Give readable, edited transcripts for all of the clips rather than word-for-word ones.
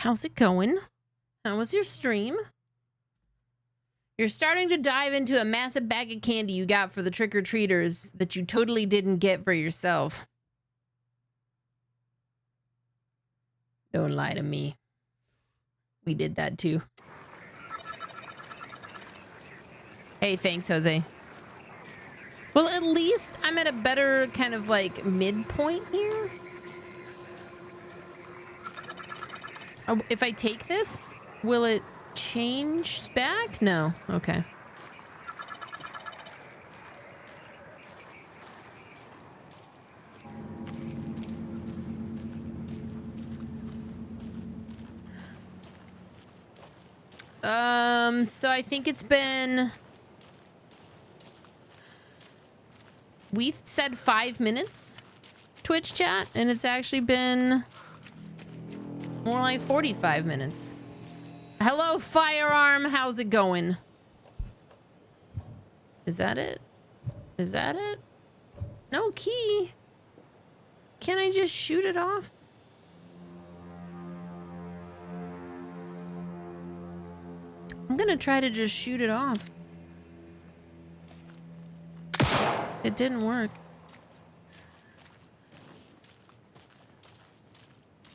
How's it going? How was your stream? You're starting to dive into a massive bag of candy you got for the trick-or-treaters that you totally didn't get for yourself. Don't lie to me. We did that too. Hey, thanks, Jose. Well, at least I'm at a better kind of like midpoint here. Oh, if I take this, will it change back? No. Okay. So I think it's been... We said 5 minutes, Twitch chat, and it's actually been more like 45 minutes. Hello, Firearm. How's it going? Is that it? Is that it? No key. Can I just shoot it off? I'm gonna try to just shoot it off. It didn't work.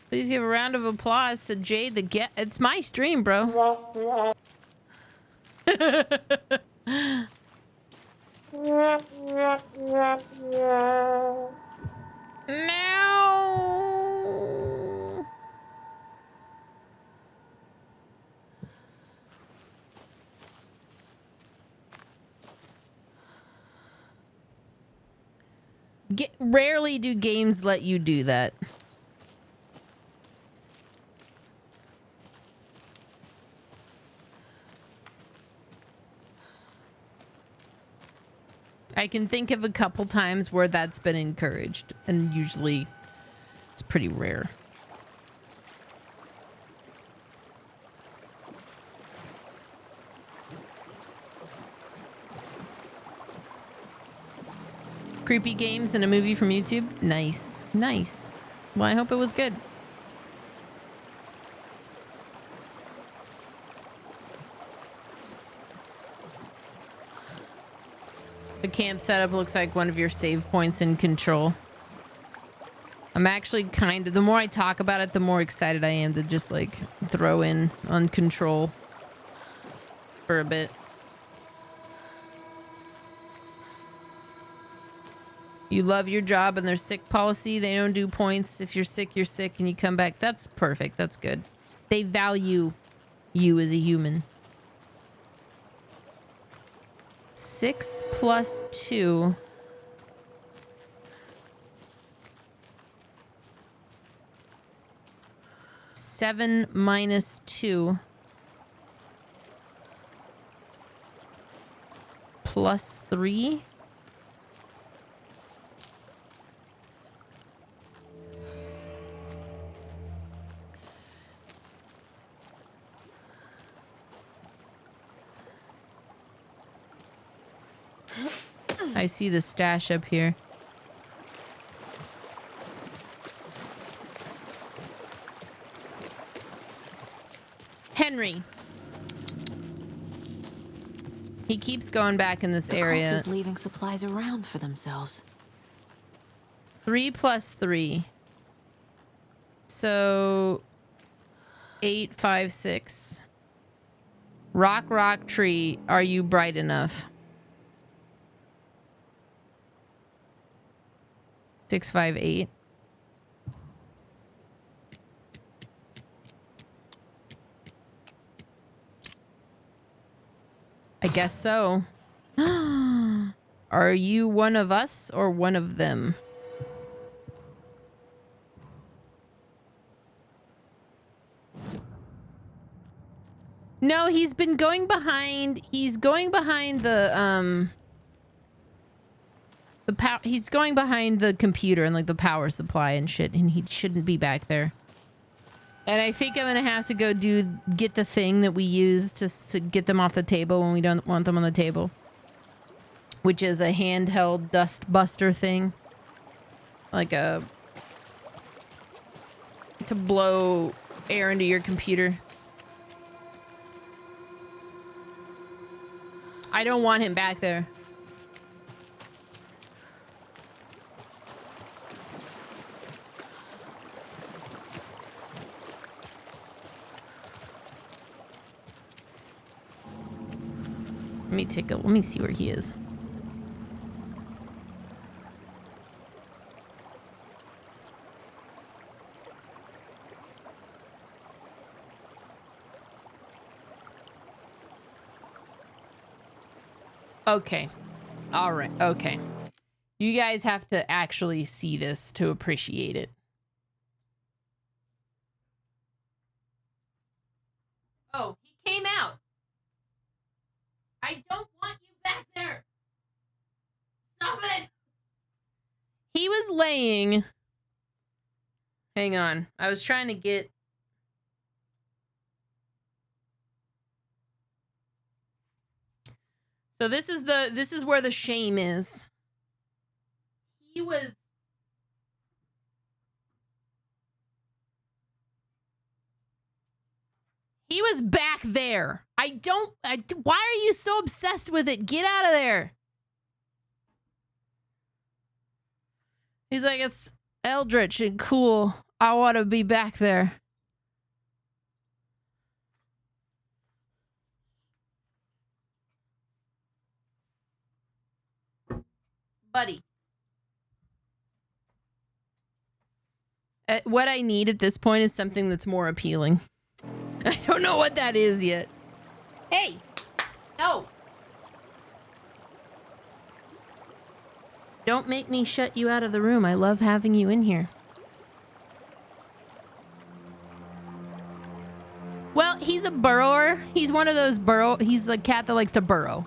Please give a round of applause to Jade the Get. It's my stream, bro. No. Rarely do games let you do that. I can think of a couple times where that's been encouraged, and usually it's pretty rare. Creepy games and a movie from YouTube? Nice. Nice. Well, I hope it was good. The camp setup looks like one of your save points in Control. I'm actually kind of... The more I talk about it, the more excited I am to just, like, throw in on Control for a bit. You love your job and their sick policy. They don't do points. If you're sick, you're sick and you come back. That's perfect. That's good. They value you as a human. 6 plus 2. Seven minus 2. Plus 3. I see the stash up here. Henry. He keeps going back in this area. The cult is leaving supplies around for themselves. 3 plus 3. So 8, 5, 6. Rock, rock, tree. Are you bright enough? 6, 5, 8. I guess so. Are you one of us or one of them? No, he's been going behind. He's going behind the he's going behind the computer and like the power supply and shit, and he shouldn't be back there. And I think I'm gonna have to go get the thing that we use to get them off the table when we don't want them on the table, which is a handheld dust buster thing, like to blow air into your computer. I don't want him back there. Let me see where he is. Okay. All right. Okay. You guys have to actually see this to appreciate it. Oh, he came out. I don't want you back there. Stop it. He was laying. Hang on. I was trying to get. So this is where the shame is. He was back there. Why are you so obsessed with it? Get out of there. He's like, it's eldritch and cool. I want to be back there. Buddy. What I need at this point is something that's more appealing. I don't know what that is yet. Hey! No! Don't make me shut you out of the room. I love having you in here. Well, he's a burrower. He's one of those he's a cat that likes to burrow.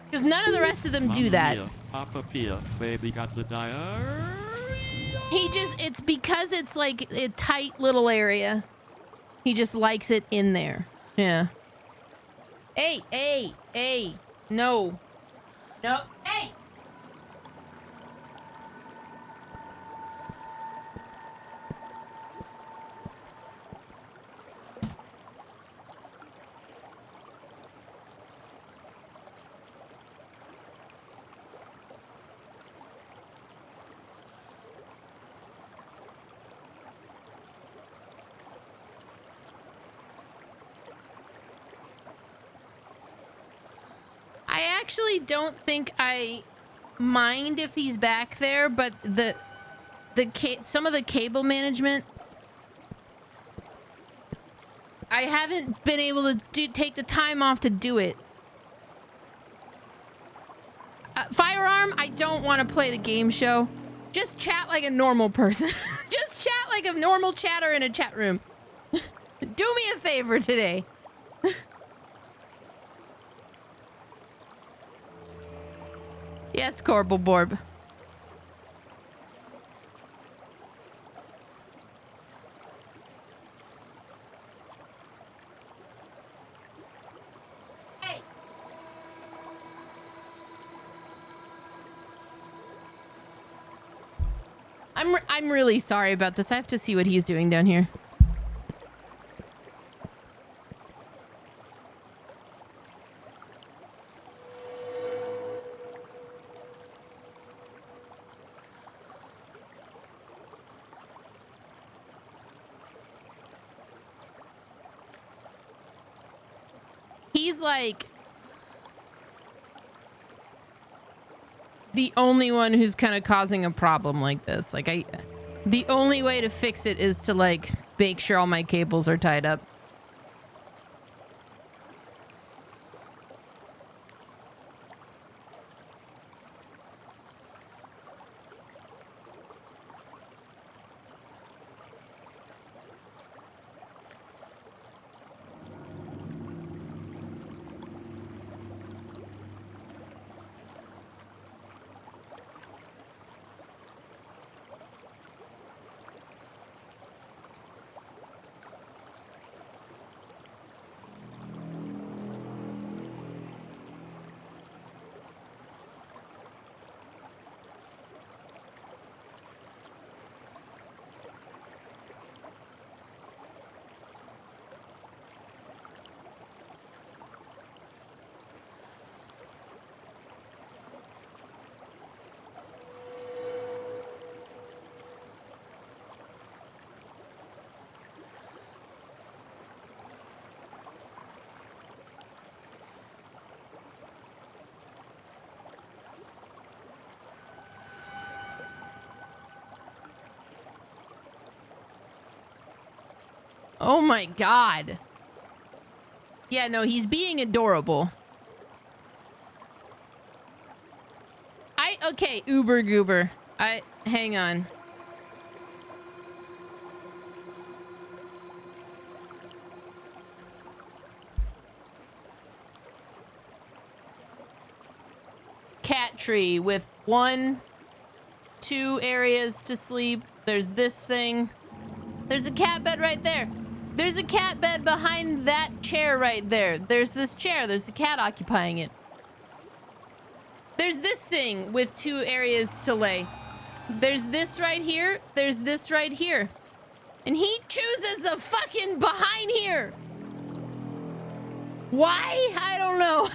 Because none of the rest of them do that. Papa Pia, baby got the diarrhea. It's because it's like a tight little area. He just likes it in there. Yeah. Hey. No. Hey. I actually don't think I mind if he's back there, but some of the cable management, I haven't been able to take the time off to do it. Firearm, I don't want to play the game show. Just chat like a normal person. Just chat like a normal chatter in a chat room. Do me a favor today. Yes, Corporal Borb. Hey. I'm really sorry about this. I have to see what he's doing down here. He's like the only one who's kind of causing a problem like this. Like the only way to fix it is to like make sure all my cables are tied up. Oh my god. Yeah, no, he's being adorable. Okay, Uber Goober. Hang on. Cat tree with 1, 2 areas to sleep. There's this thing. There's a cat bed right there. There's a cat bed behind that chair right there. There's this chair. There's a cat occupying it. There's this thing with 2 areas to lay. There's this right here. There's this right here. And he chooses the fucking behind here. Why? I don't know.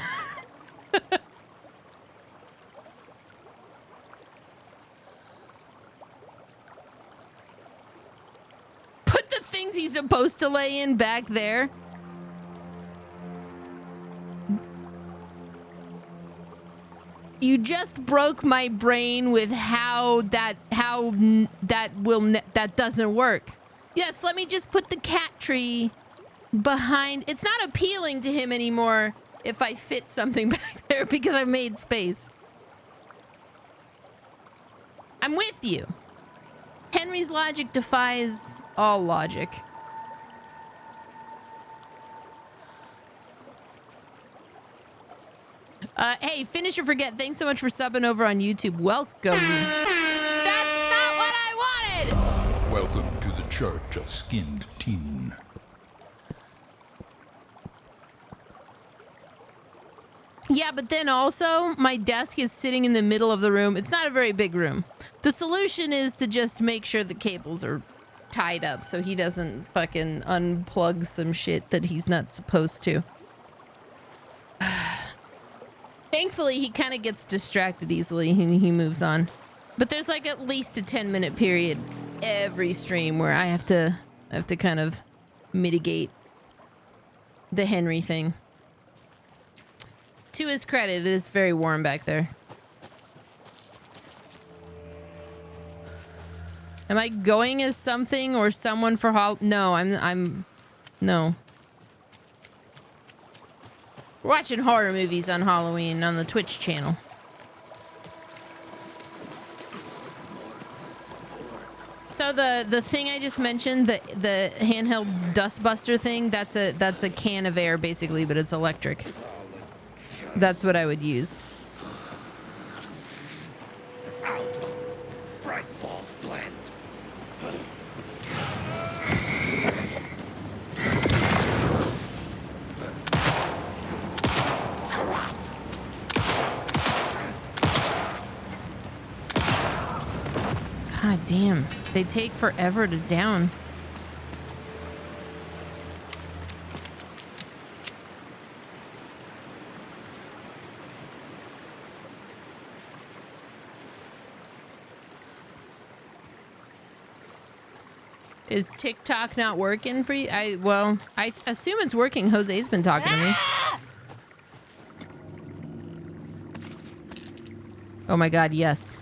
Put the things he's supposed to lay in back there. You just broke my brain with how that doesn't work. Yes, let me just put the cat tree behind. It's not appealing to him anymore if I fit something back there because I made space. I'm with you. Henry's logic defies all logic. Hey, Finish or Forget, thanks so much for subbing over on YouTube. Welcome. That's not what I wanted! Welcome to the Church of Skinned Teen. Yeah, but then also, my desk is sitting in the middle of the room. It's not a very big room. The solution is to just make sure the cables are tied up so he doesn't fucking unplug some shit that he's not supposed to. Thankfully, he kind of gets distracted easily and he moves on. But there's like at least a 10-minute period every stream where I have to kind of mitigate the Henry thing. To his credit, it is very warm back there. Am I going as something or someone for No, no. We're watching horror movies on Halloween on the Twitch channel. So the thing I just mentioned, the handheld dustbuster thing, that's a can of air basically, but it's electric. That's what I would use. Bright Falls blend. God damn, they take forever to down. Is TikTok not working for you? Well, I assume it's working. Jose's been talking to me. Oh my god, yes.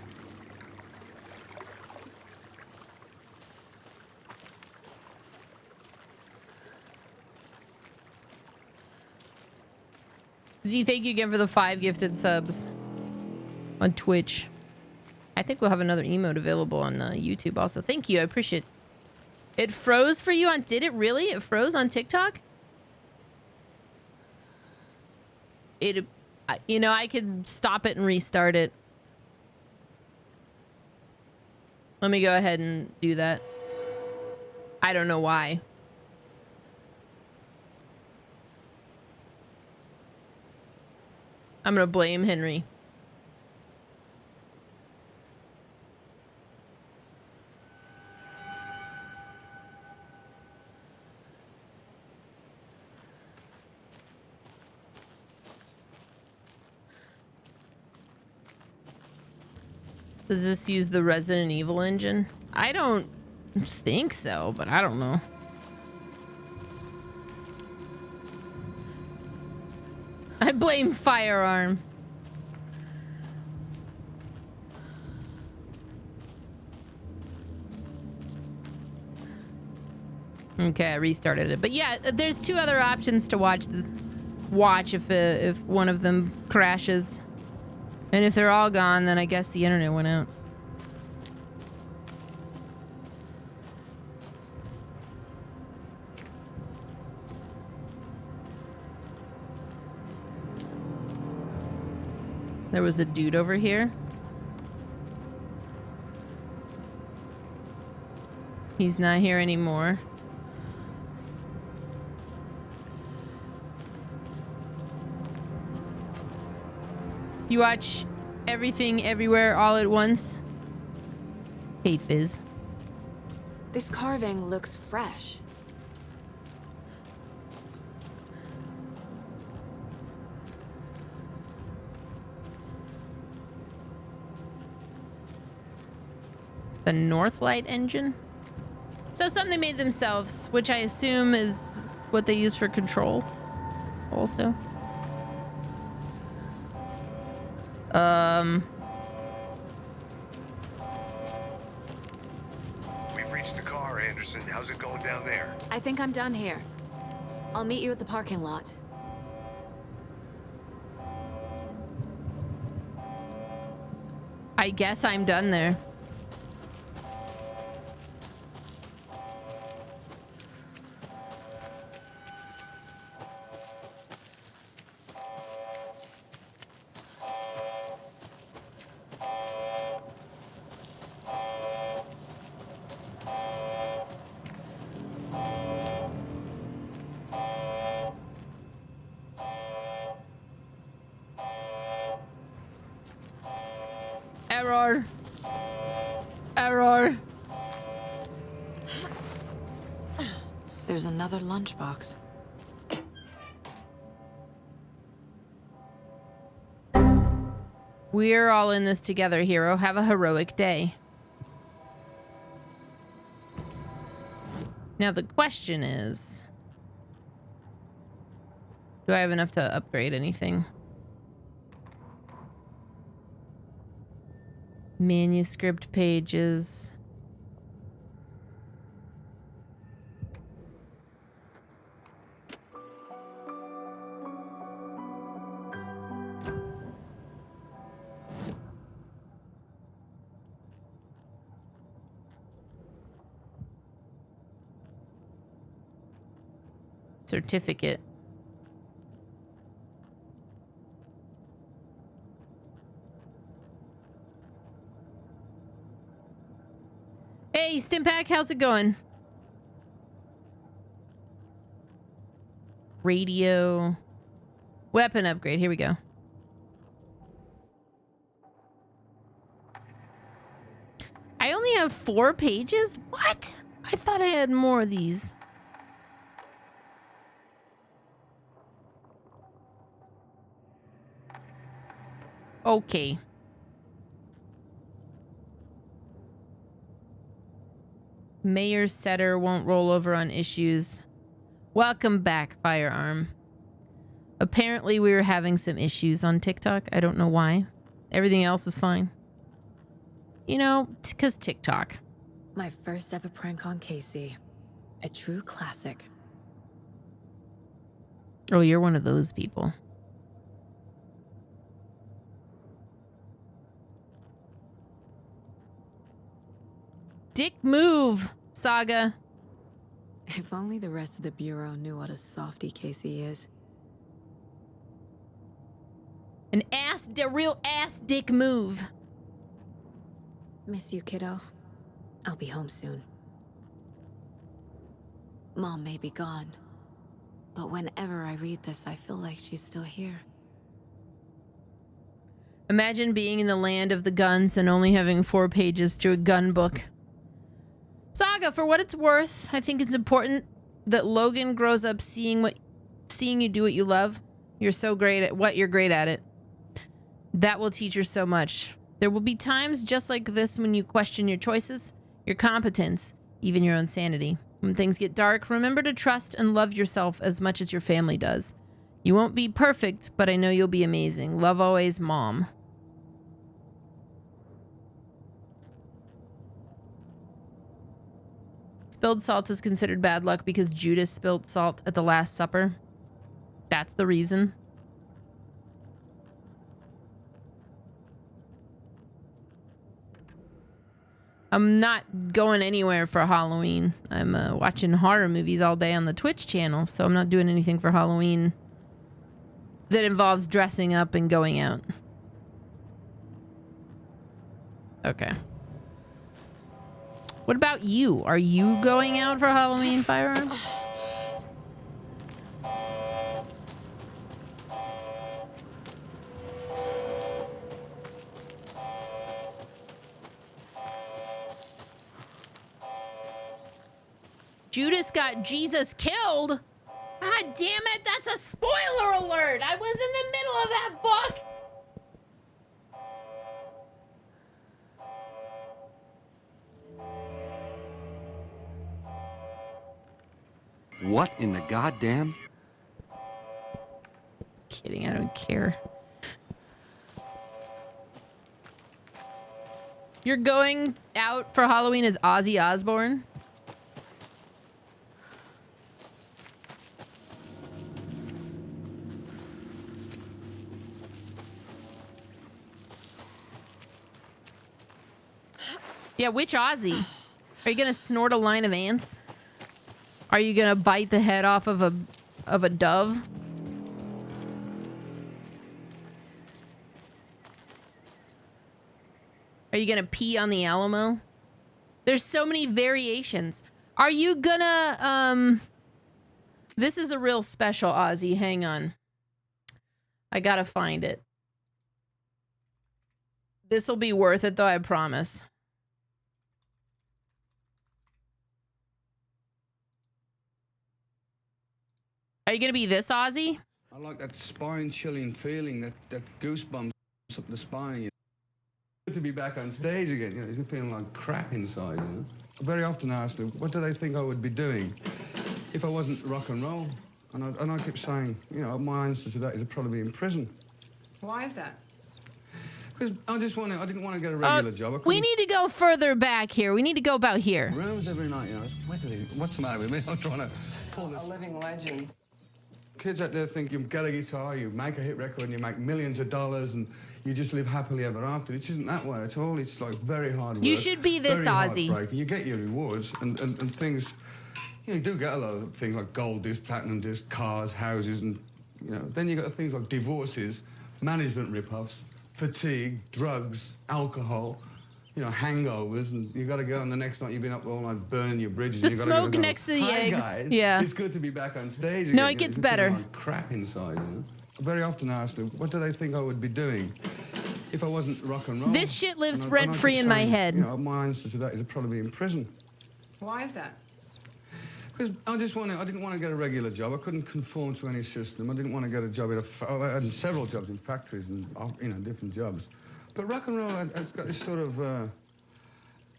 Z, thank you again for the 5 gifted subs on Twitch. I think we'll have another emote available on YouTube also. Thank you, I appreciate it. It froze for you on... Did it really? It froze on TikTok? You know, I could stop it and restart it. Let me go ahead and do that. I don't know why. I'm gonna blame Henry. Does this use the Resident Evil engine? I don't think so, but I don't know. I blame Firearm. Okay, I restarted it. But yeah, there's two other options to watch if one of them crashes. And if they're all gone, then I guess the internet went out. There was a dude over here. He's not here anymore. You watch Everything Everywhere All at Once? Hey, Fizz. This carving looks fresh. The Northlight engine? So something they made themselves, which I assume is what they use for control also. We've reached the car, Anderson. How's it going down there? I think I'm done here. I'll meet you at the parking lot. I guess I'm done there. Error. Error. There's another lunchbox. We're all in this together, hero. Have a heroic day. Now the question is, do I have enough to upgrade anything? Manuscript pages. Certificate. Hey, Stimpack, how's it going? Radio. Weapon upgrade. Here we go. I only have 4 pages? What? I thought I had more of these. Okay. Mayor Setter won't roll over on issues. Welcome back, Firearm. Apparently we were having some issues on TikTok. I don't know why. Everything else is fine. You know, because TikTok. My first ever prank on Casey. A true classic. Oh, you're one of those people. Dick move, Saga. If only the rest of the Bureau knew what a softie Casey is. A real ass dick move. Miss you, kiddo. I'll be home soon. Mom may be gone, but whenever I read this, I feel like she's still here. Imagine being in the land of the guns and only having 4 pages to a gun book. Saga, for what it's worth, I think it's important that Logan grows up seeing you do what you love. You're so great at what you're great at it. That will teach her so much. There will be times just like this when you question your choices, your competence, even your own sanity. When things get dark, remember to trust and love yourself as much as your family does. You won't be perfect, but I know you'll be amazing. Love always, Mom. Spilled salt is considered bad luck because Judas spilled salt at the Last Supper. That's the reason. I'm not going anywhere for Halloween. I'm watching horror movies all day on the Twitch channel, so I'm not doing anything for Halloween that involves dressing up and going out. Okay. What about you? Are you going out for Halloween, Firearm? Judas got Jesus killed? God damn it, that's a spoiler alert! I was in the middle of that book! What in the goddamn? Kidding, I don't care. You're going out for Halloween as Ozzy Osbourne? Yeah, which Ozzy? Are you gonna snort a line of ants? Are you gonna bite the head off of a dove? Are you gonna pee on the Alamo? There's so many variations. Are you gonna this is a real special Ozzy. Hang on. I gotta find it. This'll be worth it though, I promise. Are you gonna be this Ozzy? I like that spine-chilling feeling, that goosebumps up the spine. Good to be back on stage again. You know, you're feeling like crap inside. You know, I very often asked them, what do they think I would be doing if I wasn't rock and roll? And I kept saying, you know, my answer to that is I'd probably be in prison. Why is that? Because I didn't want to get a regular job. We need to go further back here. We need to go about here. Rooms every night, you know. What's the matter with me? I'm trying to pull this. A living legend. Kids out there think you get a guitar, you make a hit record, and you make millions of dollars, and you just live happily ever after. It isn't that way at all. It's like very hard work. You should be this very Ozzy. heartbreaking. You get your rewards and things. You know, you do get a lot of things like gold disc, platinum disc, cars, houses, and you know. Then you got things like divorces, management rip-offs, fatigue, drugs, alcohol. You know, hangovers, and you got to go on the next night. You've been up all night burning your bridges. The you smoke next to the Hi eggs. Guys. Yeah. It's good to be back on stage again. No, it gets better. Like crap inside, you know. I very often asked them, what do they think I would be doing if I wasn't rock and roll? This shit lives And rent-free kept in my saying, head. You know, my answer to that is I'd probably be in prison. Why is that? Because I didn't want to get a regular job. I couldn't conform to any system. I didn't want to get a job at I had several jobs in factories and, you know, different jobs. But rock and roll, it's got this sort of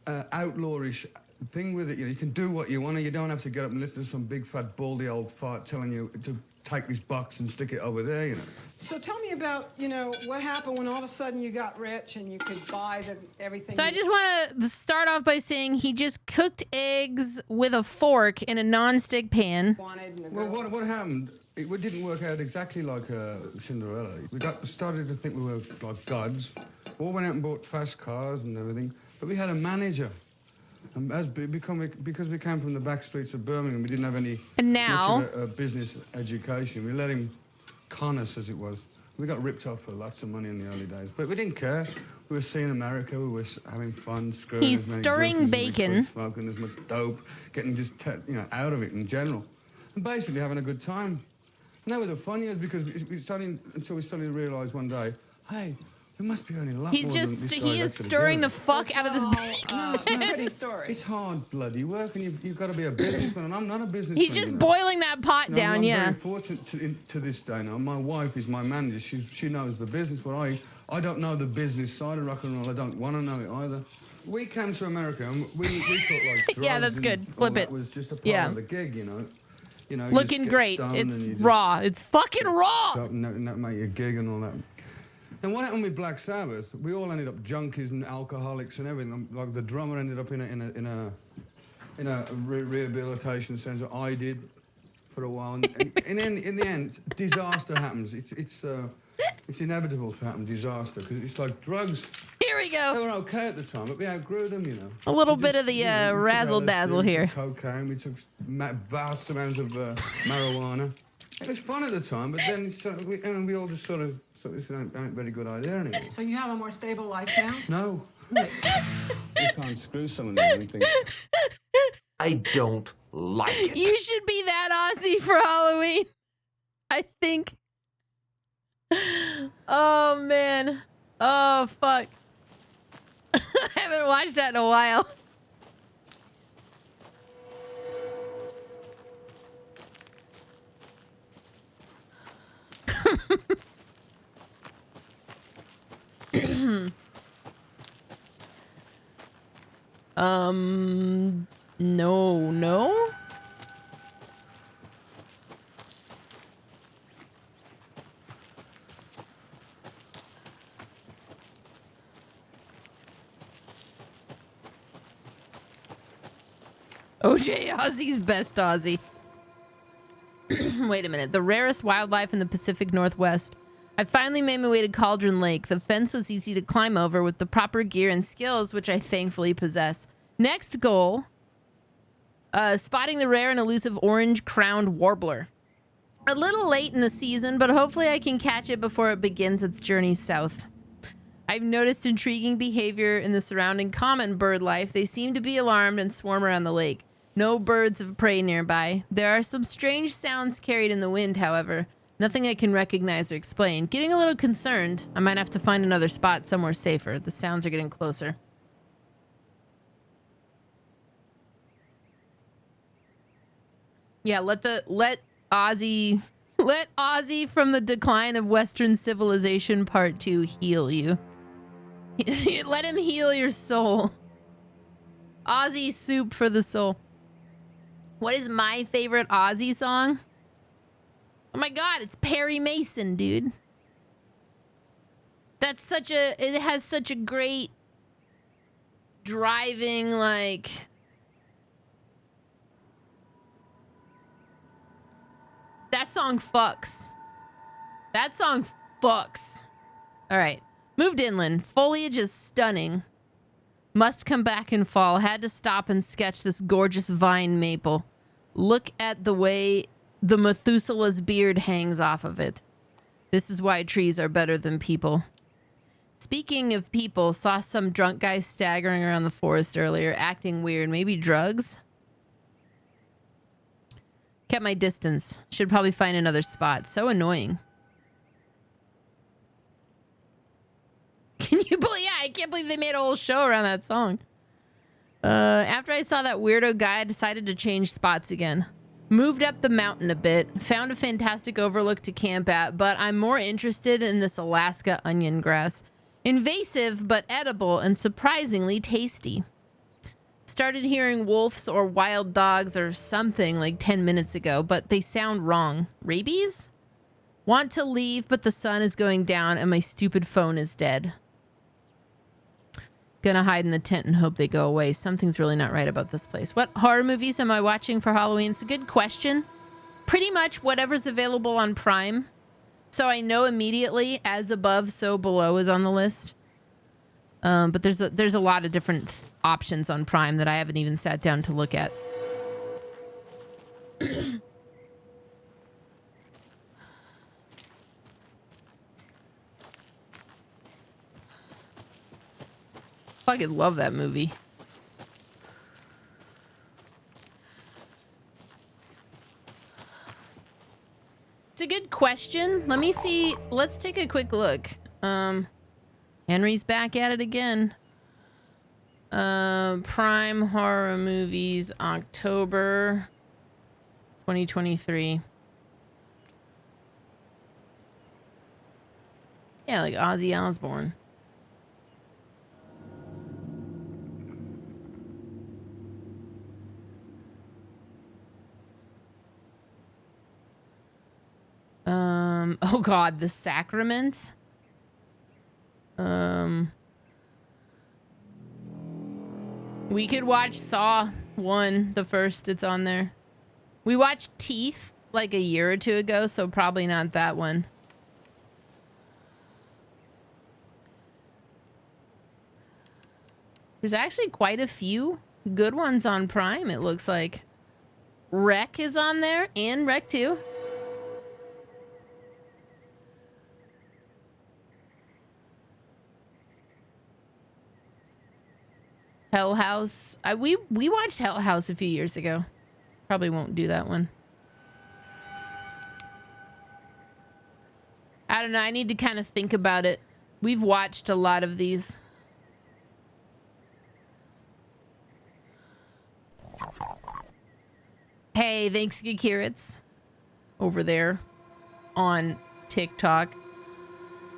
outlawish thing with it. You know, you can do what you want to. You don't have to get up and listen to some big, fat, baldy old fart telling you to take this box and stick it over there, you know. So tell me about, you know, what happened when all of a sudden you got rich and you could buy everything. So I just want to start off by saying he just cooked eggs with a fork in a non-stick pan. Wanted and Well, what happened? It didn't work out exactly like Cinderella. We started to think we were like gods. All went out and bought fast cars and everything. But we had a manager. And because we came from the back streets of Birmingham, we didn't have any And now much of a business education. We let him con us, as it was. We got ripped off for lots of money in the early days. But we didn't care. We were seeing America. We were having fun, screwing He's as many stirring groupies as we bacon. could, smoking as much dope, getting just out of it in general, and basically having a good time. And that was the fun years because until we suddenly realised one day, hey, we must be earning a lot more than this guy He is actually stirring the doing. fuck out of this bacon. No, it's not. Pretty story. It's hard bloody work, and you've got to be a businessman, and I'm not a businessman. He's just boiling that pot You know, down, I'm yeah. very fortunate to this day now. My wife is my manager. She knows the business, but I don't know the business side of rock and roll. I don't want to know it either. We came to America, and we thought like drugs Yeah, that's and good. all Flip that it. was just a part Yeah. of the gig, you know. You just Looking get great. stoned It's and you just raw. It's fucking raw. up and that make your gig and all that. And what happened with Black Sabbath? We all ended up junkies and alcoholics and everything. Like the drummer ended up in in a rehabilitation centre. I did for a while, and in the end, disaster happens. It's inevitable to happen, disaster, because it's like drugs. Here we They go. were okay at the time, but we outgrew them, you know. A little We bit just, of the you know, we took razzle LSD, dazzle we here. took cocaine, we took vast amounts of marijuana. It was fun at the time, but then we all just sort of this ain't a very good idea anymore. So you have a more stable life now? No. You can't screw someone or anything. I don't like it. You should be that Aussie for Halloween. I think. Oh, man. Oh, fuck. I haven't watched that in a while. No. OJ Aussie's best Aussie. Wait a minute. The rarest wildlife in the Pacific Northwest. I finally made my way to Cauldron Lake. The fence was easy to climb over with the proper gear and skills, which I thankfully possess. Next goal, spotting the rare and elusive orange-crowned warbler. A little late in the season, but hopefully I can catch it before it begins its journey south. I've noticed intriguing behavior in the surrounding common bird life. They seem to be alarmed and swarm around the lake. No birds of prey nearby. There are some strange sounds carried in the wind, however. Nothing I can recognize or explain. Getting a little concerned. I might have to find another spot somewhere safer. The sounds are getting closer. Yeah, let Ozzy from the Decline of Western Civilization Part 2 heal you. Let him heal your soul. Ozzy soup for the soul. What is my favorite Ozzy song? Oh my god, it's Perry Mason, dude. It has such a great driving, like, that song fucks. That song fucks. All right. Moved inland. Foliage is stunning. Must come back in fall. Had to stop and sketch this gorgeous vine maple. Look at the way the Methuselah's beard hangs off of it. This is why trees are better than people. Speaking of people, saw some drunk guy staggering around the forest earlier, acting weird. Maybe drugs? Kept my distance. Should probably find another spot. So annoying. Can you believe? Yeah, I can't believe they made a whole show around that song. After I saw that weirdo guy, I decided to change spots again. Moved up the mountain a bit. Found a fantastic overlook to camp at, but I'm more interested in this Alaska onion grass. Invasive, but edible and surprisingly tasty. Started hearing wolves or wild dogs or something like 10 minutes ago, but they sound wrong. Rabies? Want to leave, but the sun is going down and my stupid phone is dead. Gonna hide in the tent and hope they go away. Something's really not right about this place. What horror movies am I watching for Halloween? It's a good question. Pretty much whatever's available on Prime. So I know immediately, as above, so below is on the list. But there's a lot of different options on Prime that I haven't even sat down to look at. Fucking love that movie. It's a good question. Let me see. Let's take a quick look. Henry's back at it again. Prime horror movies, October 2023. Yeah, like Ozzy Osbourne. Oh god, The Sacrament. We could watch Saw 1, the first, it's on there. We watched Teeth like a year or 2 ago, so probably not that one. There's actually quite a few good ones on Prime, it looks like. Rec is on there, and Rec 2. Hell House. We watched Hell House a few years ago. Probably won't do that one. I don't know. I need to kind of think about it. We've watched a lot of these. Hey, thanks, Gakirits. Over there on TikTok.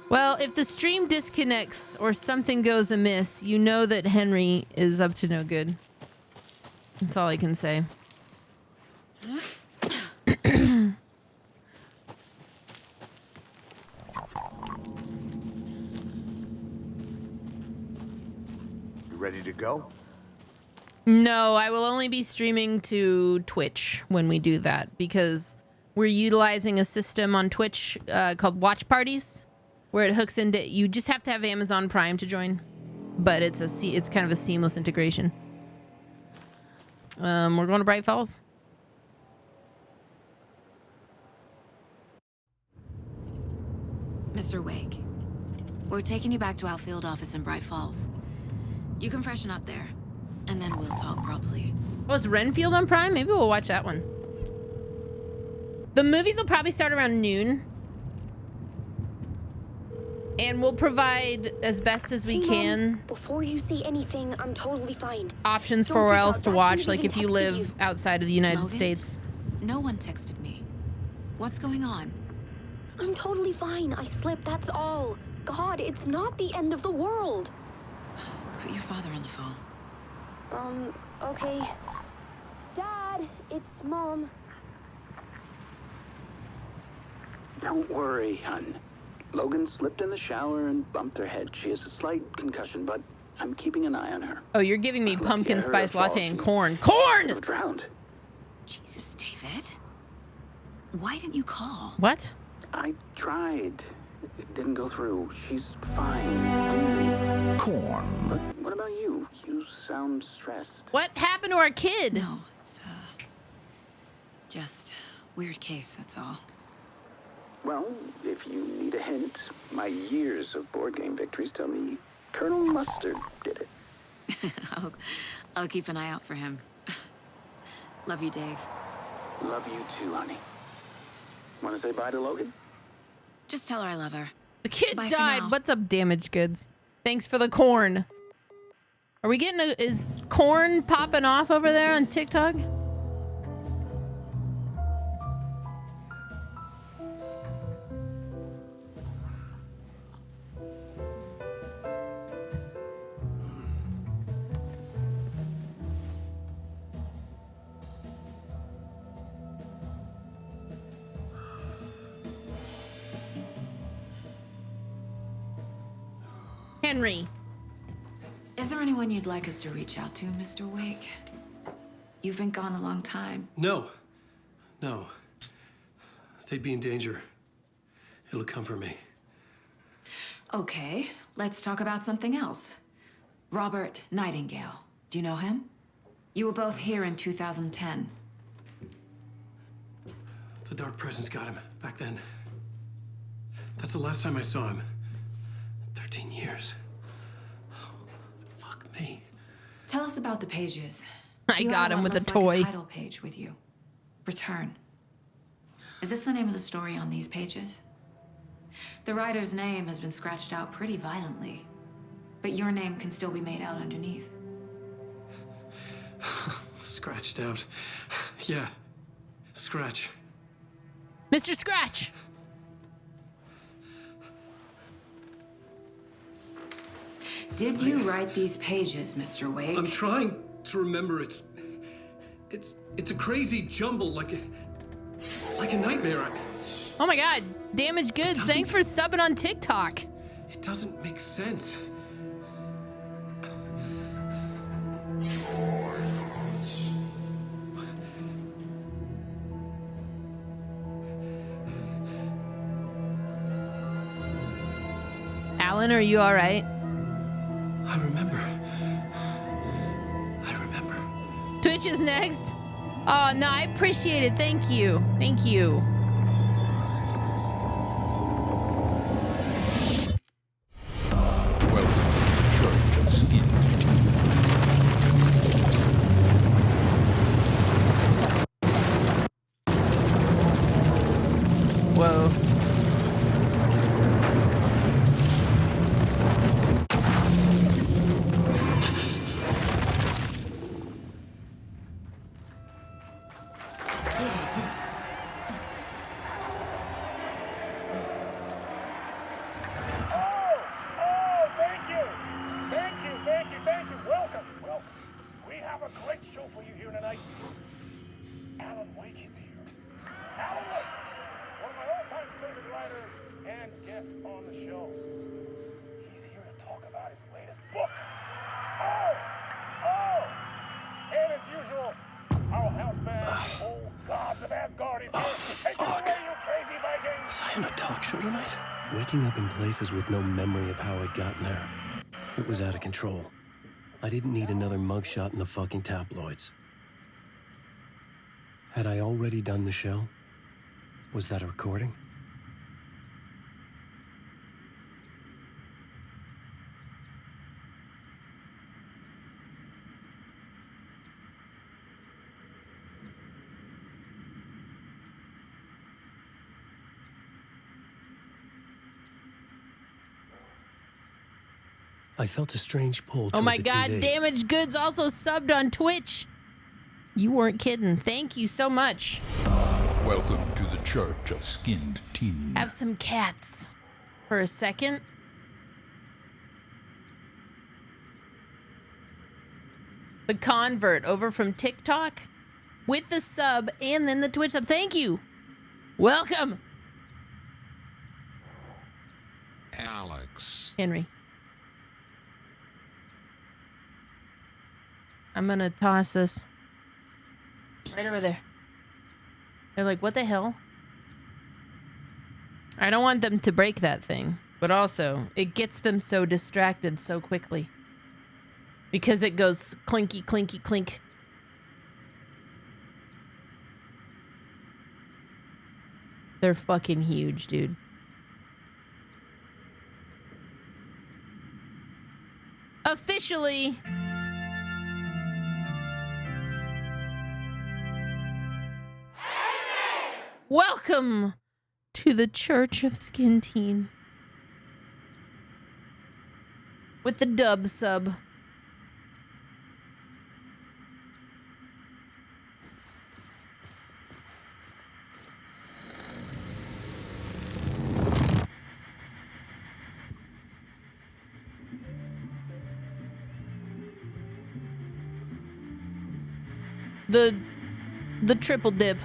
Well, if the stream disconnects or something goes amiss, you know that Henry is up to no good. That's all I can say. You ready to go? No, I will only be streaming to Twitch when we do that because we're utilizing a system on Twitch called Watch Parties, where it hooks into. You just have to have Amazon Prime to join, but it's kind of a seamless integration. We're going to Bright Falls. Mr. Wake, we're taking you back to our field office in Bright Falls. You can freshen up there, and then we'll talk properly. Oh, is Renfield on Prime? Maybe we'll watch that one. The movies will probably start around noon. And we'll provide as best as we can. Mom, before you see anything, I'm totally fine. Options Don't for where freak else out. to Dad watch, couldn't like even if you text live you. outside of the United Logan? States. No one texted me. What's going on? I'm totally fine. I slipped, that's all. God, it's not the end of the world. Put your father on the phone. Okay. Dad, it's Mom. Don't worry, hon. Logan slipped in the shower and bumped her head. She has a slight concussion, but I'm keeping an eye on her. Oh, you're giving me Lucky pumpkin I heard spice her fall. latte and corn. Could Corn! have drowned. Jesus, David. Why didn't you call? What? I tried. It didn't go through. She's fine. Corn. But what about you? You sound stressed. What happened to our kid? No, it's, just weird case, that's all. Well, if you need a hint, my years of board game victories tell me Colonel Mustard did it. I'll keep an eye out for him. Love you, Dave. Love you too, honey. Want to say bye to Logan? Just tell her I love her. The kid Bye for died. now. What's up, damaged goods? Thanks for the corn. Are we getting is corn popping off over there on TikTok? Henry. Is there anyone you'd like us to reach out to, Mr. Wake? You've been gone a long time. No. They'd be in danger. It'll come for me. Okay, let's talk about something else. Robert Nightingale. Do you know him? You were both here in 2010. The Dark Presence got him back then. That's the last time I saw him. 13 years. Oh, fuck me. Tell us about the pages. I You got have him what with a looks like toy. title page with you. Return. Is this the name of the story on these pages? The writer's name has been scratched out pretty violently, but your name can still be made out underneath. Scratched out. Yeah. Scratch. Mr. Scratch. Did you write these pages, Mr. Wake? I'm trying to remember. It's a crazy jumble, like a nightmare. Oh my god. Damaged goods. Thanks for subbing on TikTok. It doesn't make sense. Alan, are you all right? I remember. Twitch is next. Oh, no, I appreciate it. Thank you. Thank you. Welcome to the Church of Skinned Teeth. Whoa. Waking up in places with no memory of how I'd gotten there. It was out of control. I didn't need another mugshot in the fucking tabloids. Had I already done the show? Was that a recording? I felt a strange pull. Oh my toward the God, TV. Damaged Goods also subbed on Twitch. You weren't kidding. Thank you so much. Welcome to the Church of Skinned Teen. Have some cats for a second. The convert over from TikTok with the sub and then the Twitch sub. Thank you. Welcome. Alex. Henry. I'm gonna toss this right over there. They're like, what the hell? I don't want them to break that thing, but also it gets them so distracted so quickly because it goes clinky, clinky, clink. They're fucking huge, dude. Officially. Welcome to the Church of Skin Teen. With the dub sub. The triple dip.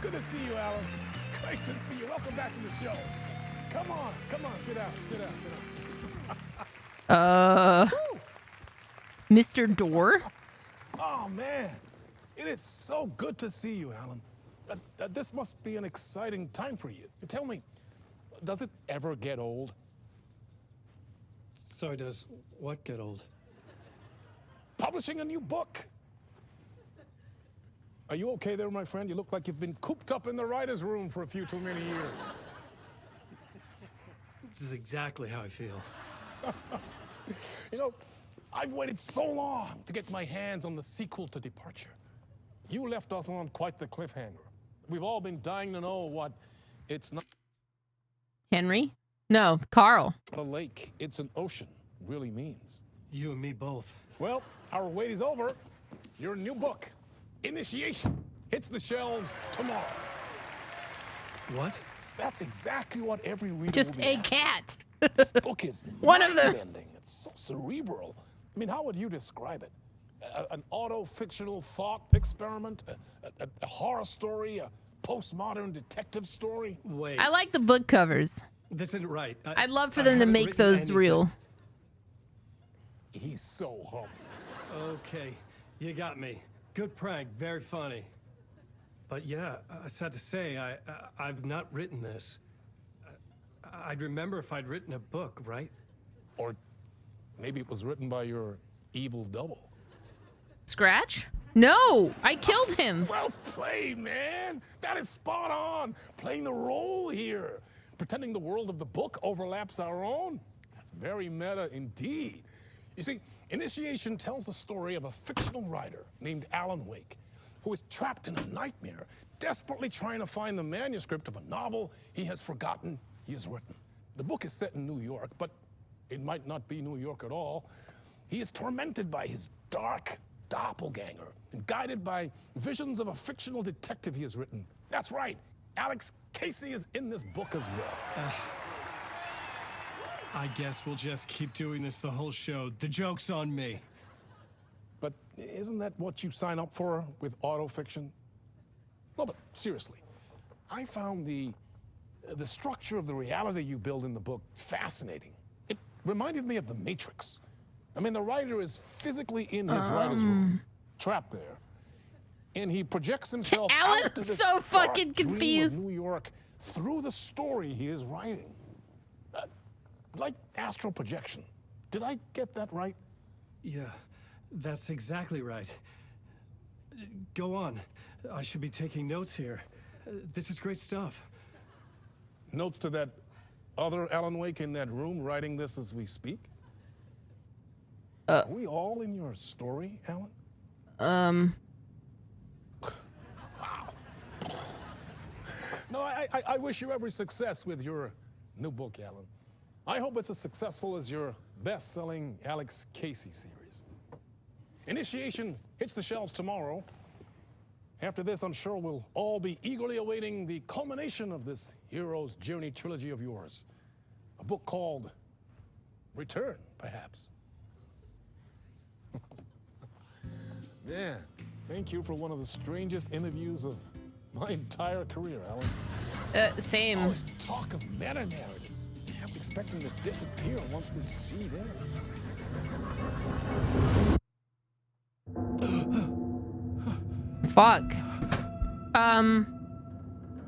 Good to see you, Alan. Great to see you. Welcome back to the show. Come on, sit down, sit down. Mr. Door? Oh, man. It is so good to see you, Alan. This must be an exciting time for you. Tell me, does it ever get old? So does what get old? Publishing a new book. Are you okay there, my friend? You look like you've been cooped up in the writer's room for a few too many years. This is exactly how I feel. You know, I've waited so long to get my hands on the sequel to Departure. You left us on quite the cliffhanger. We've all been dying to know what it's not. Henry? No, Carl. A lake, it's an ocean, really means. You and me both. Well, our wait is over. Your new book, Initiation, hits the shelves tomorrow. What? That's exactly what every reader Just will be a asking. cat. This book is One of them. mind-bending. It's so cerebral. I mean, how would you describe it? An auto-fictional thought experiment? A horror story? A postmodern detective story? Wait. I like the book covers. This isn't right. I'd love for them to make those real. He's so humble. Okay, you got me. Good prank, very funny. But yeah, sad to say, I've not written this. I'd remember if I'd written a book, right? Or maybe it was written by your evil double. Scratch? No, I killed him. Well played, man. That is spot on. Playing the role here. Pretending the world of the book overlaps our own. That's very meta indeed. You see, Initiation tells the story of a fictional writer named Alan Wake, who is trapped in a nightmare, desperately trying to find the manuscript of a novel he has forgotten he has written. The book is set in New York, but it might not be New York at all. He is tormented by his dark doppelganger and guided by visions of a fictional detective he has written. That's right, Alex Casey is in this book as well. I guess we'll just keep doing this the whole show. The joke's on me. But isn't that what you sign up for with autofiction? No, but seriously, I found the structure of the reality you build in the book fascinating. It reminded me of The Matrix. I mean, the writer is physically in his writer's room, trapped there, and he projects himself out to this so fucking dark dream confused. of New York through the story he is writing. Like astral projection. Did I get that right? Yeah, that's exactly right. Go on. I should be taking notes here. This is great stuff. Notes to that other Alan Wake in that room writing this as we speak? Are we all in your story, Alan? Wow. No, I wish you every success with your new book, Alan. I hope it's as successful as your best-selling Alex Casey series. Initiation hits the shelves tomorrow. After this, I'm sure we'll all be eagerly awaiting the culmination of this hero's journey trilogy of yours. A book called Return, perhaps. Man, thank you for one of the strangest interviews of my entire career, Alan. Same. Always talk of meta-narratives. I'm expecting to disappear once this seed ends. Fuck.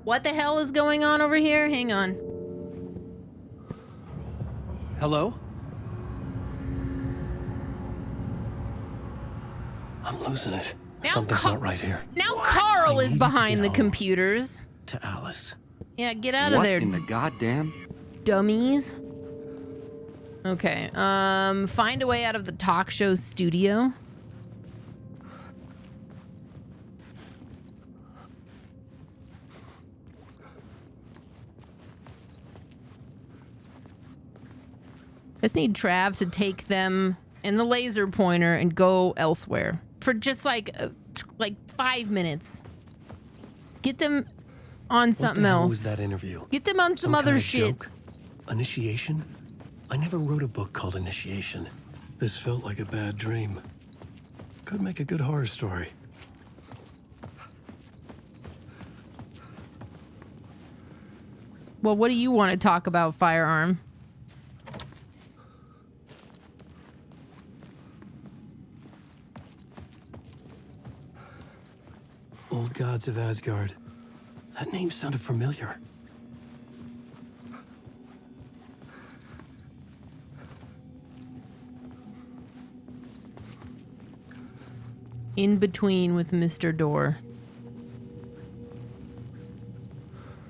What the hell is going on over here? Hang on. Hello? I'm losing it. Now Something's not right here. Now Carl is behind the computers. To Alice. Yeah, get out of there, What in the goddamn? dummies. Okay, find a way out of the talk show studio. Just need Trav to take them in the laser pointer and go elsewhere for just like 5 minutes. Get them on something What the hell else. was that interview? Get them on some other kind of shit. joke? Initiation? I never wrote a book called Initiation. This felt like a bad dream. Could make a good horror story. Well, what do you want to talk about, Firearm? Old Gods of Asgard. That name sounded familiar. In between with Mr. Door.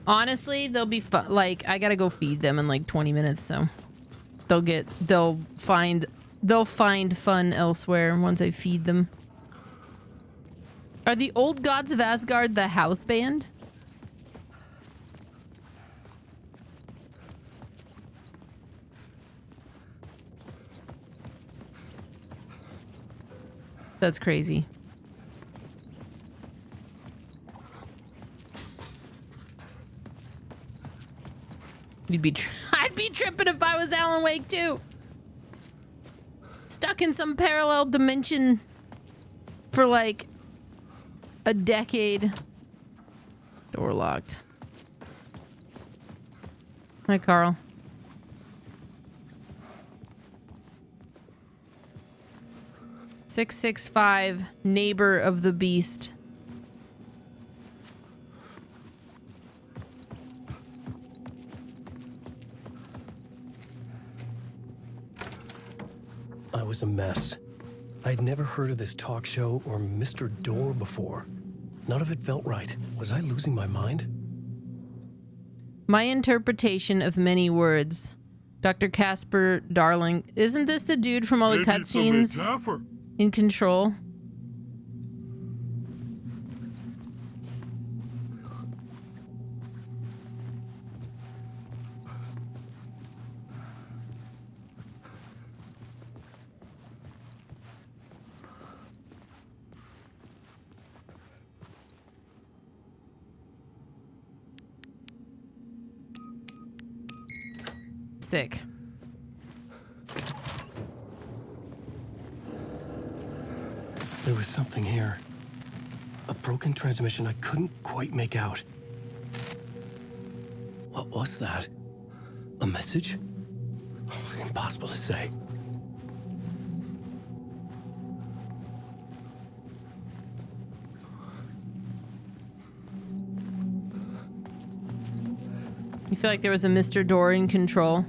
Honestly, they'll be fun. Like, I gotta go feed them in like 20 minutes, so they'll find fun elsewhere once I feed them. Are the Old Gods of Asgard the house band? That's crazy. I'd be tripping if I was Alan Wake too. Stuck in some parallel dimension for like a decade. Door locked. Hi, Carl. 665, neighbor of the beast. I was a mess. I'd never heard of this talk show or Mr. Door before. None of it felt right. Was I losing my mind? My interpretation of many words. Dr. Casper Darling. Isn't this the dude from all the cutscenes in Control? Sick. There was something here. A broken transmission I couldn't quite make out. What was that? A message? Impossible to say. You feel like there was a Mr. Door in Control?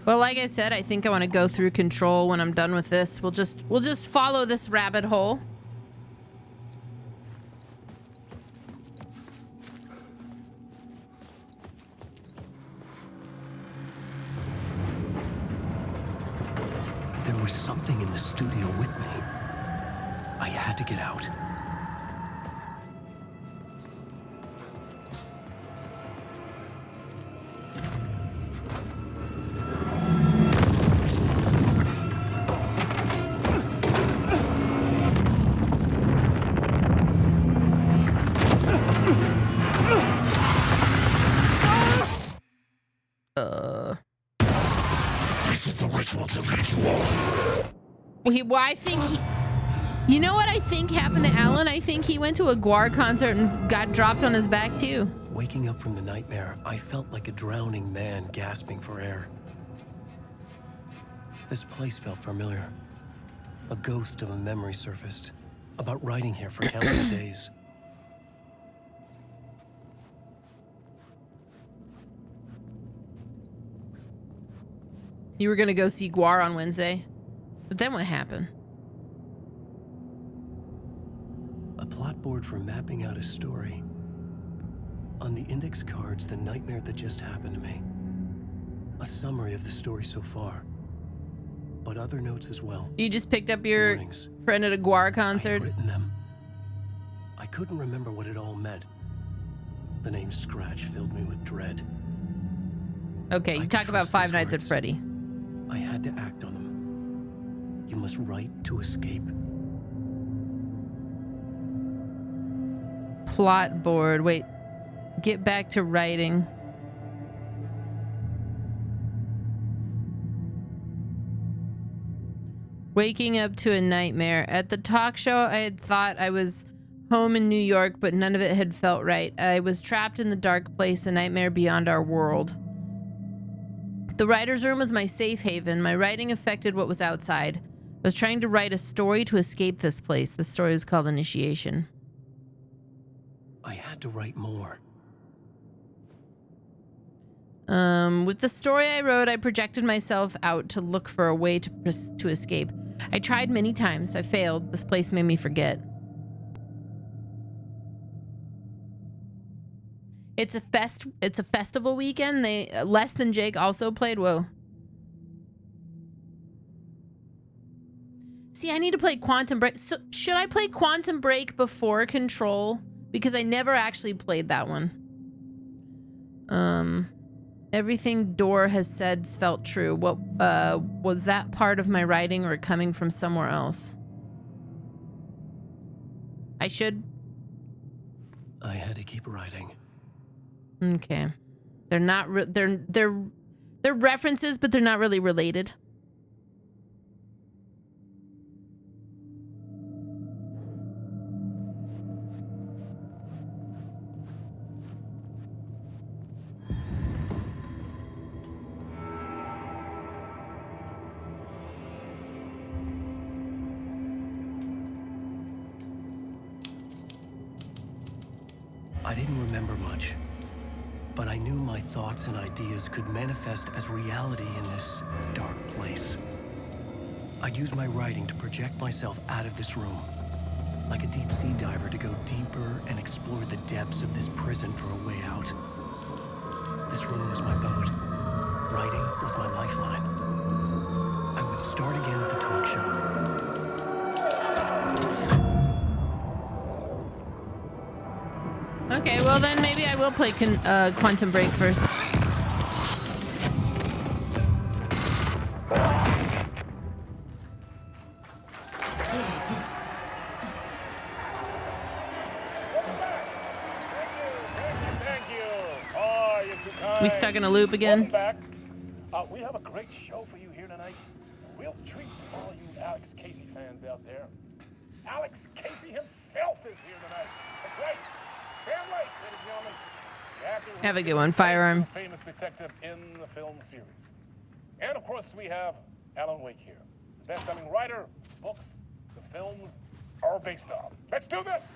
Well, like I said, I think I want to go through Control when I'm done with this. We'll just follow this rabbit hole. There was something in the studio with me. I had to get out. Well, I think you know what I think happened to Alan? I think he went to a Gwar concert and got dropped on his back too. Waking up from the nightmare, I felt like a drowning man gasping for air. This place felt familiar. A ghost of a memory surfaced, about riding here for countless days. You were gonna go see Gwar on Wednesday, but then what happened? A plot board for mapping out a story. On the index cards, the nightmare that just happened to me. A summary of the story so far, but other notes as well. You just picked up your Warnings. friend at a Gwar concert? I had written them. I couldn't remember what it all meant. The name Scratch filled me with dread. Okay, you talk about Five Nights at Freddy. I had to act on them. You must write to escape. Plot board. Wait. Get back to writing. Waking up to a nightmare. At the talk show, I had thought I was home in New York, but none of it had felt right. I was trapped in the dark place, a nightmare beyond our world. The writer's room was my safe haven. My writing affected what was outside. I was trying to write a story to escape this place. The story was called Initiation. I had to write more. With the story I wrote, I projected myself out to look for a way to escape. I tried many times. I failed. This place made me forget. It's a festival weekend. Less Than Jake also played. Whoa. See, I need to play Quantum Break. So should I play Quantum Break before Control? Because I never actually played that one. Everything Door has said felt true. What was that part of my writing or coming from somewhere else? I should. I had to keep writing. Okay. They're not they're references, but they're not really related. didn't remember much, but I knew my thoughts and ideas could manifest as reality in this dark place. I'd use my writing to project myself out of this room, like a deep sea diver to go deeper and explore the depths of this prison for a way out. This room was my boat. Writing was my lifeline. I would start again at the talk show. Okay, well then maybe I will play Quantum Break first. We stuck in a loop again? Back. We have a great show for you here tonight. A real treat for all you Alex Casey fans out there. Alex Casey himself is here tonight. That's right. Sam Lake, ladies and gentlemen. The actor who Have a good one, Firearm. is the famous detective in the film series. And of course, we have Alan Wake here. The best-selling writer, books, the films are based on. Let's do this!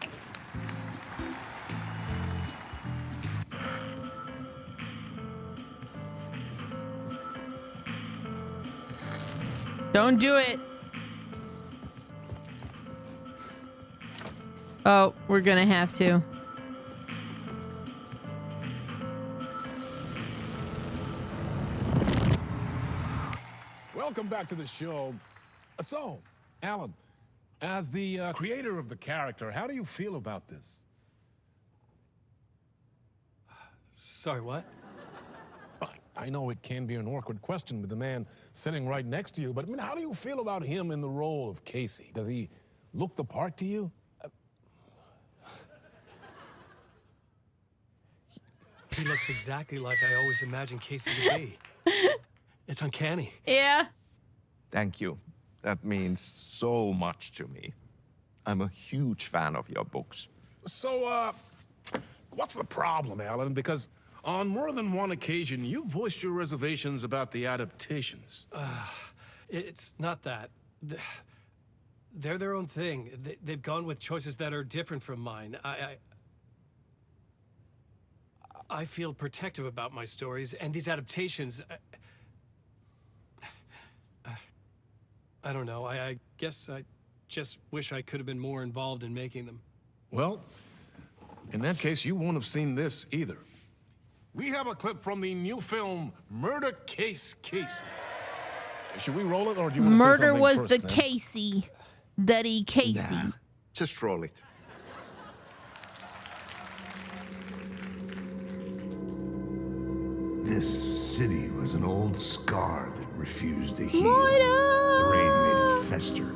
Don't do it. Oh, we're gonna have to. Welcome back to the show. So, Alan, as the creator of the character, how do you feel about this? Sorry, what? I know it can be an awkward question with the man sitting right next to you, but I mean, how do you feel about him in the role of Casey? Does he look the part to you? He looks exactly like I always imagined Casey to be. It's uncanny. Yeah. Thank you. That means so much to me. I'm a huge fan of your books. So, what's the problem, Alan? Because on more than one occasion, you voiced your reservations about the adaptations. It's not that. They're their own thing. They've gone with choices that are different from mine. I feel protective about my stories, and these adaptations... I don't know. I guess I just wish I could have been more involved in making them. Well, in that case, you won't have seen this either. We have a clip from the new film, Murder Case Casey. Should we roll it, or do you want to say Murder something was first, the Sam? Casey. Daddy Casey. Nah, just roll it. This city was an old scar that refused to heal. Moira! The rain made it fester.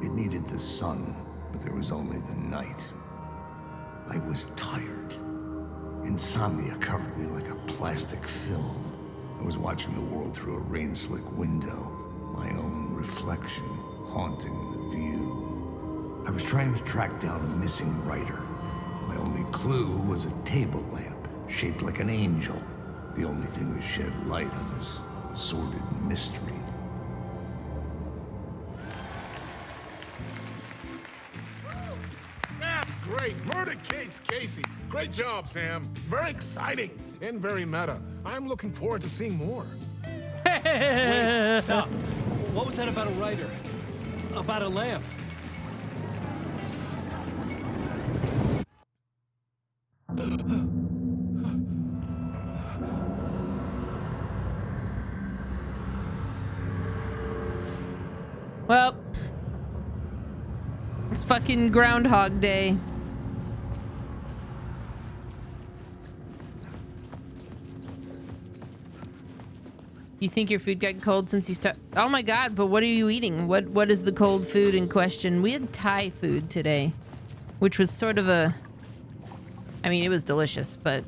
It needed the sun, but there was only the night. I was tired. Insomnia covered me like a plastic film. I was watching the world through a rain-slick window, my own reflection haunting the view. I was trying to track down a missing writer. My only clue was a table lamp, shaped like an angel. The only thing that shed light on this sordid mystery. That's great. Murder Case Casey. Great job, Sam. Very exciting and very meta. I'm looking forward to seeing more. Wait, stop. What was that about a writer? About a lamp? Well, it's fucking Groundhog Day. You think your food got cold since you start? Oh my god! But what are you eating? What is the cold food in question? We had Thai food today, which was sort of a. I mean, it was delicious, but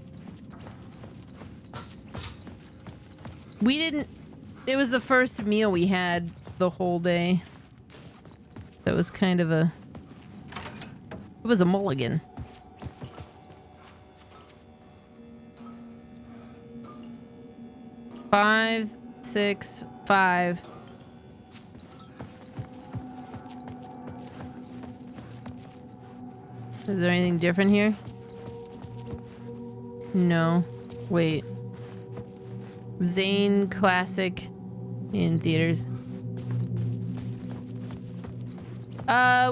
we didn't. It was the first meal we had the whole day. That was kind of a... It was a mulligan. $5, $6, $5. Is there anything different here? No. Wait. Zane Classic in theaters.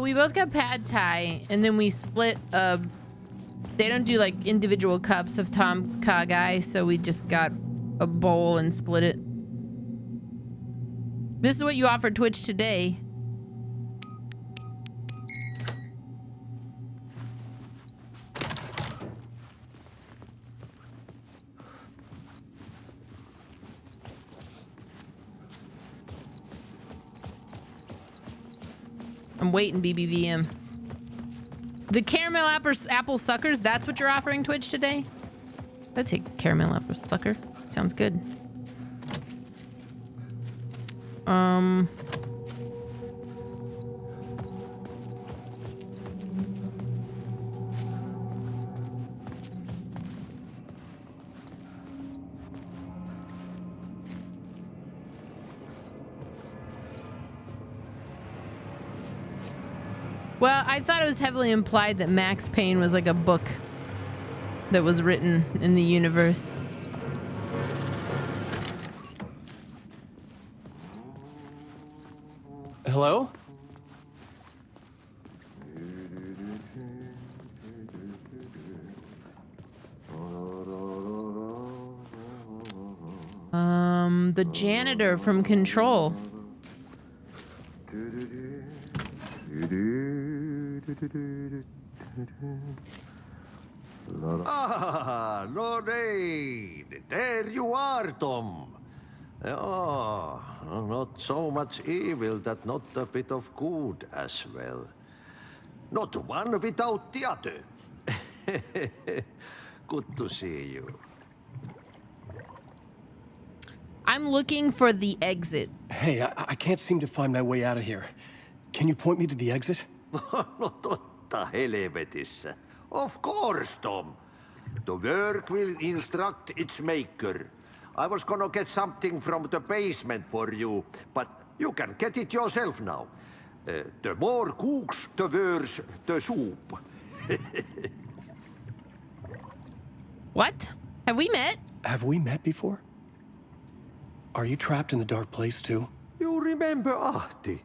We both got pad thai, and then we split they don't do like individual cups of Tom Kha Gai, so we just got a bowl and split it. This is what you offered Twitch today. I'm waiting, BBVM. The caramel apple suckers, that's what you're offering Twitch today? I'd take caramel apple sucker. Sounds good. Well, I thought it was heavily implied that Max Payne was like a book that was written in the universe. Hello? The janitor from Control. Ah, Lorraine! There you are, Tom. Oh, not so much evil that not a bit of good as well. Not one without the other. Good to see you. I'm looking for the exit. Hey, I can't seem to find my way out of here. Can you point me to the exit? No totta helvetissä. Of course, Tom. The work will instruct its maker. I was gonna get something from the basement for you, but you can get it yourself now. The more cooks, the worse the soup. What? Have we met? Have we met before? Are you trapped in the dark place too? You remember Ahti,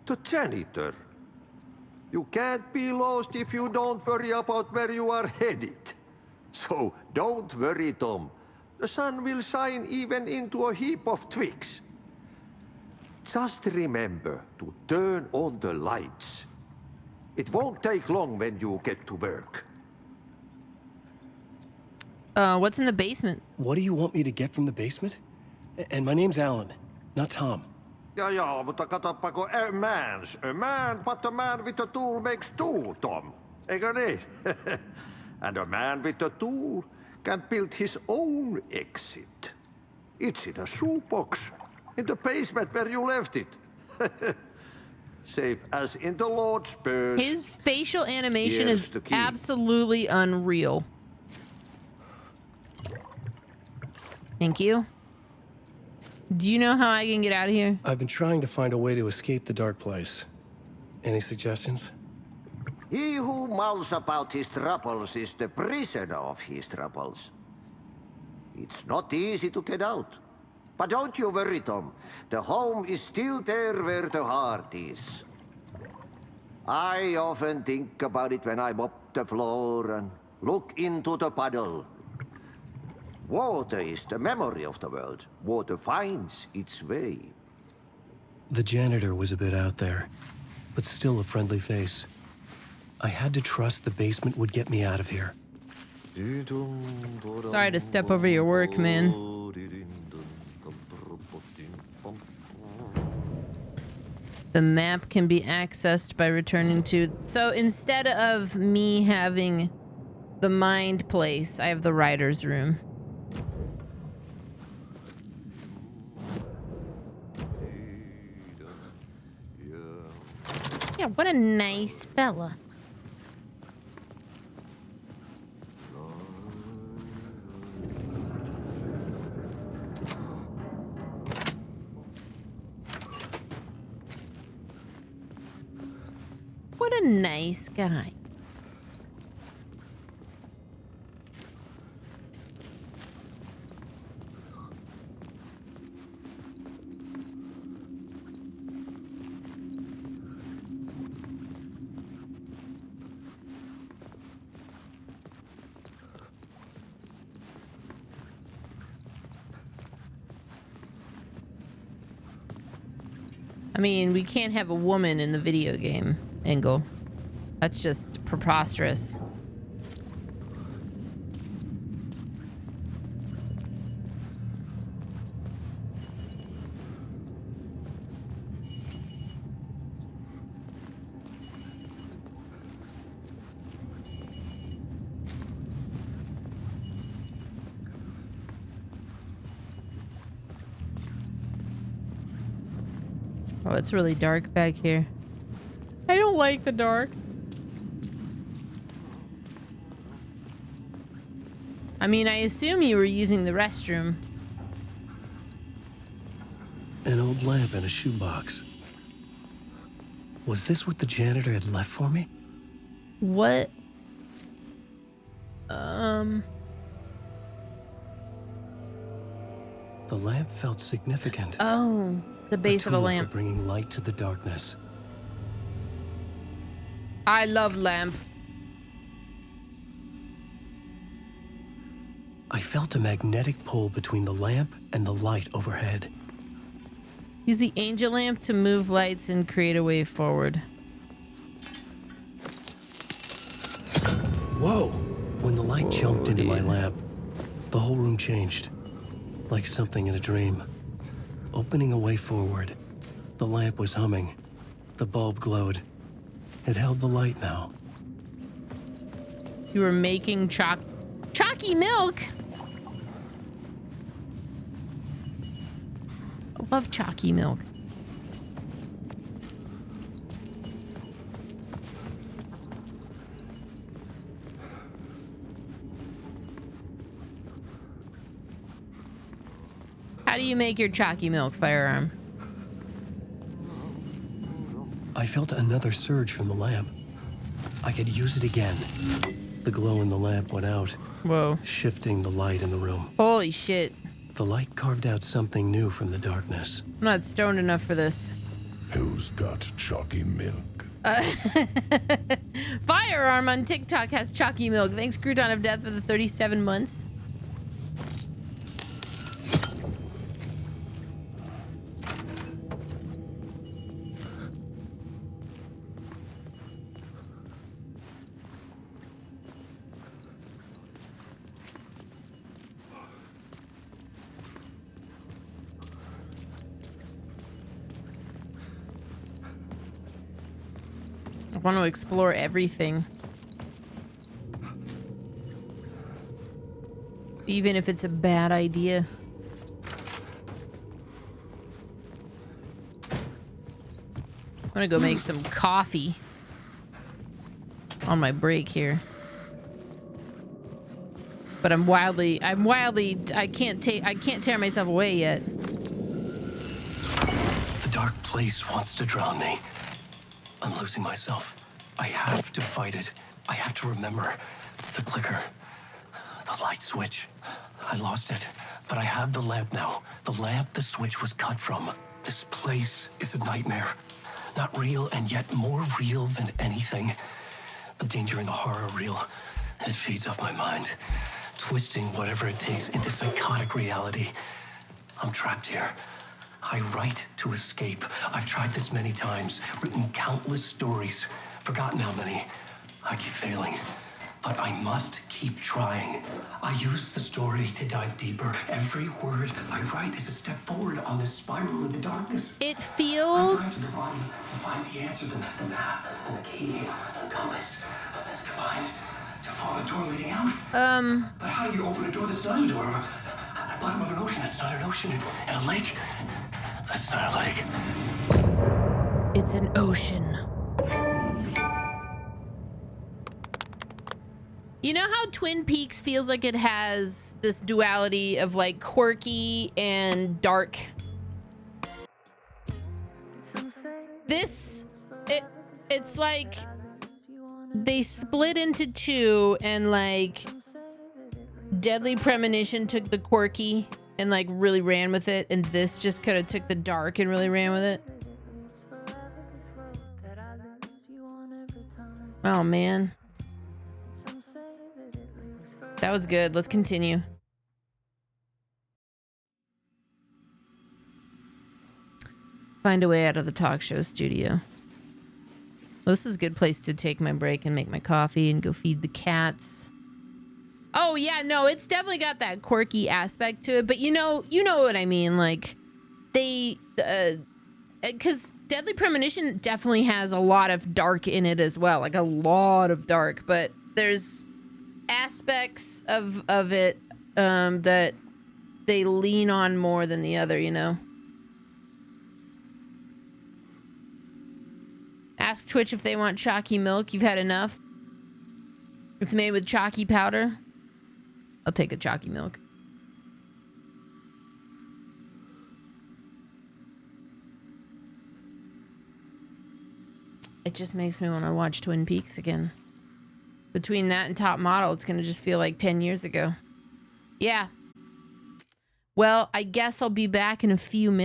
the janitor. You can't be lost if you don't worry about where you are headed. So don't worry, Tom. The sun will shine even into a heap of twigs. Just remember to turn on the lights. It won't take long when you get to work. What's in the basement? What do you want me to get from the basement? And my name's Alan, not Tom. Ja, mutta katoppa, a man, but a man with a tool makes two, Tom. Eikö niin? And a man with a tool can build his own exit. It's in a shoebox, in the basement where you left it. Safe as in the Lord's purse. His facial animation Here's is the key. absolutely unreal. Thank you. Do you know how I can get out of here? I've been trying to find a way to escape the dark place. Any suggestions? He who mouths about his troubles is the prisoner of his troubles. It's not easy to get out. But don't you worry, Tom. The home is still there where the heart is. I often think about it when I mop the floor and look into the puddle. Water is the memory of the world. Water finds its way. The janitor was a bit out there, but still a friendly face. I had to trust the basement would get me out of here. Sorry to step over your work, man. The map can be accessed by returning to... So instead of me having the mind place, I have the writer's room. Yeah, what a nice fella. What a nice guy. I mean, we can't have a woman in the video game, Engel. That's just preposterous. Oh, it's really dark back here. I don't like the dark. I mean, I assume you were using the restroom. An old lamp in a shoebox. Was this what the janitor had left for me? What? The lamp felt significant. Oh, the base of a tool lamp. For bringing light to the darkness. I love lamp. I felt a magnetic pull between the lamp and the light overhead. Use the angel lamp to move lights and create a way forward. Whoa! When the light jumped into my lamp, the whole room changed. Like something in a dream. Opening a way forward. The lamp was humming. The bulb glowed. It held the light now. You were making chalky milk? I love chalky milk. How do you make your chalky milk, Firearm? I felt another surge from the lamp. I could use it again. The glow in the lamp went out. Whoa. Shifting the light in the room. Holy shit. The light carved out something new from the darkness. I'm not stoned enough for this. Who's got chalky milk? Firearm on TikTok has chalky milk. Thanks, Crouton of Death, for the 37 months. I want to explore everything. Even if it's a bad idea. I'm gonna go make some coffee on my break here. But I can't tear myself away yet. The dark place wants to drown me. I'm losing myself. I have to fight it. I have to remember. The clicker. The light switch. I lost it. But I have the lamp now. The lamp the switch was cut from. This place is a nightmare. Not real, and yet more real than anything. The danger and the horror are real. It feeds off my mind. Twisting whatever it takes into psychotic reality. I'm trapped here. I write to escape. I've tried this many times, written countless stories, forgotten how many. I keep failing, but I must keep trying. I use the story to dive deeper. Every word I write is a step forward on this spiral in the darkness. It I feels... drive to the body to find the answer, the map, and the key, and the compass. It's combined to form a door leading out. But how do you open a door that's not a door? At the bottom of an ocean, that's not an ocean. And a lake, that's not a lake. It's an ocean. You know how Twin Peaks feels like it has this duality of like quirky and dark? It's like they split into two, and like Deadly Premonition took the quirky and like really ran with it, and this just kind of took the dark and really ran with it. Oh man. That was good. Let's continue. Find a way out of the talk show studio. Well, this is a good place to take my break and make my coffee and go feed the cats. Oh yeah, no, it's definitely got that quirky aspect to it, but you know what I mean. Like they, because Deadly Premonition definitely has a lot of dark in it as well, like a lot of dark. But there's aspects of it that they lean on more than the other, you know. Ask Twitch if they want chalky milk. You've had enough. It's made with chalky powder. I'll take a chalky milk. It just makes me want to watch Twin Peaks again. Between that and Top Model, it's going to just feel like 10 years ago. Yeah. Well, I guess I'll be back in a few minutes.